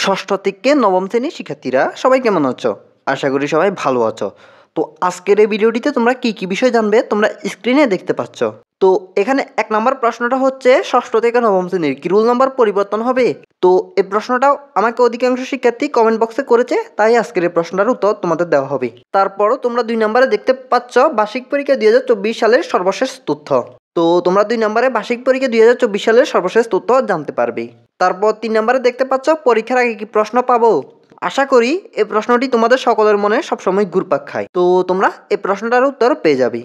ষষ্ঠ থেকে নবম শ্রেণীর শিক্ষার্থীরা সবাই কেমন আছো? আশা করি সবাই ভালো আছো। তো আজকের এই ভিডিওটিতে তোমরা কি বিষয় জানবে তোমরা স্ক্রিনে দেখতে পাচ্ছ। তো এখানে ১ নম্বর প্রশ্নটা হচ্ছে ষষ্ঠ থেকে নবম শ্রেণীর কি রোল নাম্বার পরিবর্তন হবে? তো এই প্রশ্নটাও আমাকে অধিকাংশ শিক্ষার্থী কমেন্ট বক্সে করেছে, তাই আজকের এই প্রশ্নটার উত্তর তোমাদের দেওয়া হবে। তারপরও তোমরা ২ নম্বরে দেখতে পাচ্ছ বার্ষিক পরীক্ষা ২০২৪ সালের সর্বশেষ তথ্য। তো তোমরা ২ নম্বরে বার্ষিক পরীক্ষা ২০২৪ সালের সর্বশেষ তথ্য জানতে পারবে। তারপর ৩ নম্বরে দেখতে পাচ্ছ পরীক্ষার আগে কি প্রশ্ন পাবো। আশা করি এই প্রশ্নটি তোমাদের সকলের মনে সবসময় ঘুরপাক খায়। তো তোমরা এই প্রশ্নটার উত্তর পেয়ে যাবে।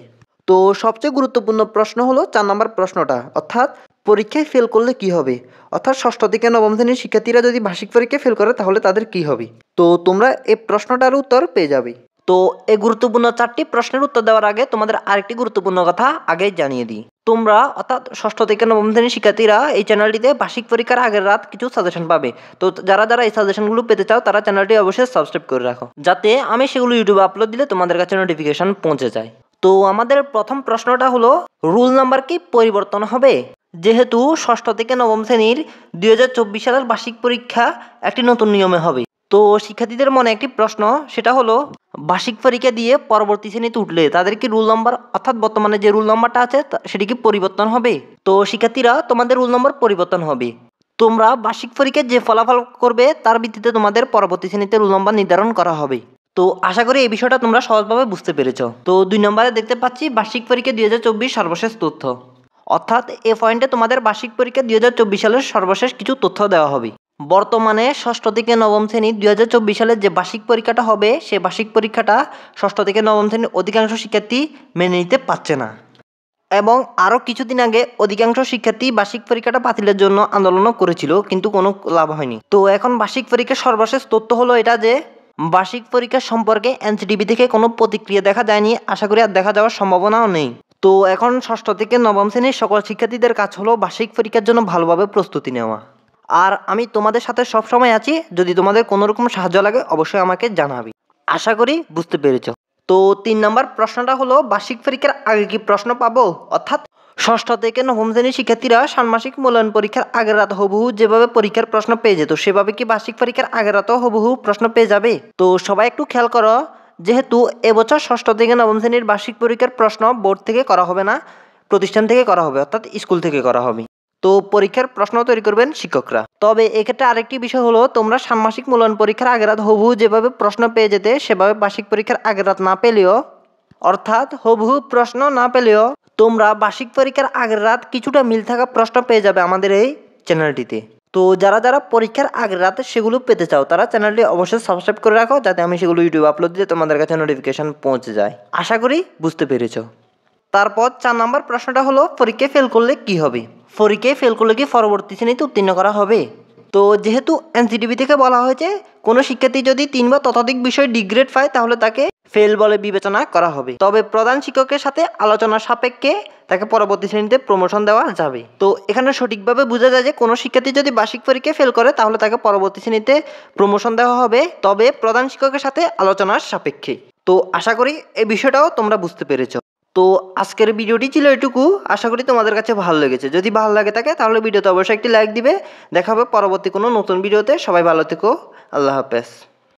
তো সবচেয়ে গুরুত্বপূর্ণ প্রশ্ন হলো ৪ নম্বর প্রশ্নটা, অর্থাৎ পরীক্ষায় ফেল করলে কি হবে, অর্থাৎ ষষ্ঠ থেকে নবম শ্রেণীর শিক্ষার্থীরা যদি বার্ষিক পরীক্ষায় ফেল করে তাহলে তাদের কি হবে। তো তোমরা এই প্রশ্নটার উত্তর পেয়ে যাবে। তো এই গুরুত্বপূর্ণ ৪টি প্রশ্নের উত্তর দেওয়ার আগে তোমাদের আরেকটি গুরুত্বপূর্ণ কথা আগেই জানিয়ে দিই। তোমরা অর্থাৎ ষষ্ঠ থেকে নবম শ্রেণীর শিক্ষার্থীরা এই চ্যানেলটিতে বার্ষিক পরীক্ষার আগের রাত কিছু সাজেশন পাবে। তো যারা এই সাজেশনগুলো পেতে চাও তারা চ্যানেলটি অবশ্যই সাবস্ক্রাইব করে রাখো, যাতে আমি সেগুলো ইউটিউবে আপলোড দিলে তোমাদের কাছে নোটিফিকেশন পৌঁছে যায়। তো আমাদের প্রথম প্রশ্নটা হলো, রুল নাম্বার কি পরিবর্তন হবে? যেহেতু ষষ্ঠ থেকে নবম শ্রেণীর ২০২৪ সালের বার্ষিক পরীক্ষা একটি নতুন নিয়মে হবে, তো শিক্ষার্থীদের মনে একটি প্রশ্ন, সেটা হলো বার্ষিক পরীক্ষা দিয়ে পরবর্তী শ্রেণীতে উঠলে তাদের কি রুল নাম্বার, অর্থাৎ বর্তমানে যে রুল নাম্বারটা আছে সেটি কি পরিবর্তন হবে? তো শিক্ষার্থীরা তোমাদের রুল নাম্বার পরিবর্তন হবে। তোমরা বার্ষিক পরীক্ষায় যে ফলাফল করবে তার ভিত্তিতে তোমাদের পরবর্তী শ্রেণীতে রুল নাম্বার নির্ধারণ করা হবে। তো আশা করি এই বিষয়টা তোমরা সহজভাবে বুঝতে পেরেছ। তো ২ নম্বরে দেখতে পাচ্ছি বার্ষিক পরীক্ষা ২০২৪ সর্বশেষ তথ্য, অর্থাৎ এ পয়েন্টে তোমাদের বার্ষিক পরীক্ষা ২০২৪ সালের সর্বশেষ কিছু তথ্য দেওয়া হবে। বর্তমানে ষষ্ঠ থেকে নবম শ্রেণীর ২০২৪ সালের যে বার্ষিক পরীক্ষাটা হবে, সে বার্ষিক পরীক্ষাটা ষষ্ঠ থেকে নবম শ্রেণীর অধিকাংশ শিক্ষার্থী মেনে নিতে পারছে না, এবং আরও কিছুদিন আগে অধিকাংশ শিক্ষার্থী বার্ষিক পরীক্ষাটা বাতিলের জন্য আন্দোলনও করেছিল, কিন্তু কোনো লাভ হয়নি। তো এখন বার্ষিক পরীক্ষার সর্বশেষ তথ্য হলো এটা যে বার্ষিক পরীক্ষা সম্পর্কে এনসিটিভি থেকে কোনো প্রতিক্রিয়া দেখা যায়নি, আশা করি আর দেখা যাওয়ার সম্ভাবনাও নেই। তো এখন ষষ্ঠ থেকে নবম শ্রেণীর সকল শিক্ষার্থীদের কাজ হলো বার্ষিক পরীক্ষার জন্য ভালোভাবে প্রস্তুতি নেওয়া। আর আমি তোমাদের সাথে সবসময় আছি, যদি তোমাদের কোনো রকম সাহায্য লাগে অবশ্যই আমাকে জানাবে। আশা করি বুঝতে পেরেছ। তো ৩ নম্বর প্রশ্নটা হলো, বার্ষিক পরীক্ষার আগে কি প্রশ্ন পাবো? অর্থাৎ ষষ্ঠ থেকে নবম শ্রেণীর শিক্ষার্থীরা ষান্মাসিক মূল্যায়ন পরীক্ষার আগের রাত হুবহু যেভাবে পরীক্ষার প্রশ্ন পেয়ে যেত, সেভাবে কি বার্ষিক পরীক্ষার আগের রাতও হুবহু প্রশ্ন পেয়ে যাবে? তো সবাই একটু খেয়াল করো, যেহেতু এবছর ষষ্ঠ থেকে নবম শ্রেণীর বার্ষিক পরীক্ষার প্রশ্ন বোর্ড থেকে করা হবে না, প্রতিষ্ঠান থেকে করা হবে, অর্থাৎ স্কুল থেকে করা হবে। তো পরীক্ষার প্রশ্ন তৈরি করবেন শিক্ষকরা। তবে এক্ষেত্রে আরেকটি বিষয় হলো, তোমরা ষান্মাসিক মূল্যায়ন পরীক্ষার আগের রাত হুবহু যেভাবে প্রশ্ন পেয়ে যেতে, সেভাবে বার্ষিক পরীক্ষার আগের রাত না পেলেও, অর্থাৎ হুবহু প্রশ্ন না পেলেও তোমরা বার্ষিক পরীক্ষার আগের রাত কিছুটা মিল থাকা প্রশ্ন পেয়ে যাবে আমাদের এই চ্যানেলটিতে। তো যারা পরীক্ষার আগের রাতে সেগুলো পেতে চাও তারা চ্যানেলটি অবশ্যই সাবস্ক্রাইব করে রাখো, যাতে আমি সেগুলো ইউটিউবে আপলোড দিলে তোমাদের কাছে নোটিফিকেশন পৌঁছে যায়। আশা করি বুঝতে পেরেছ। তারপর ৪ নম্বর প্রশ্নটা হলো, পরীক্ষায় ফেল করলে কি হবে? পরীক্ষায় ফেল করলে কি পরবর্তী শ্রেণীতে উত্তীর্ণ করা হবে? তো যেহেতু এনসিটিভি থেকে বলা হয়েছে কোনো শিক্ষার্থী যদি ৩ বা ততোধিক বিষয় ডিগ্রেড পায় তাহলে তাকে ফেল বলে বিবেচনা করা হবে, তবে প্রধান শিক্ষকের সাথে আলোচনার সাপেক্ষে তাকে পরবর্তী শ্রেণীতে প্রমোশন দেওয়া যাবে। তো এখানে সঠিকভাবে বোঝা যায় যে কোনো শিক্ষার্থী যদি বার্ষিক পরীক্ষায় ফেল করে তাহলে তাকে পরবর্তী শ্রেণীতে প্রমোশন দেওয়া হবে, তবে প্রধান শিক্ষকের সাথে আলোচনার সাপেক্ষে। তো আশা করি এই বিষয়টাও তোমরা বুঝতে পেরেছ। তো আজকের ভিডিওটি ছিল এটুকু, আশা করি তোমাদের কাছে ভালো লেগেছে। যদি ভালো লাগে থাকে তাহলে ভিডিওতে অবশ্যই একটি লাইক দিবে। দেখা হবে পরবর্তী কোনো নতুন ভিডিওতে। সবাই ভালো থেকো, আল্লাহ হাফেজ।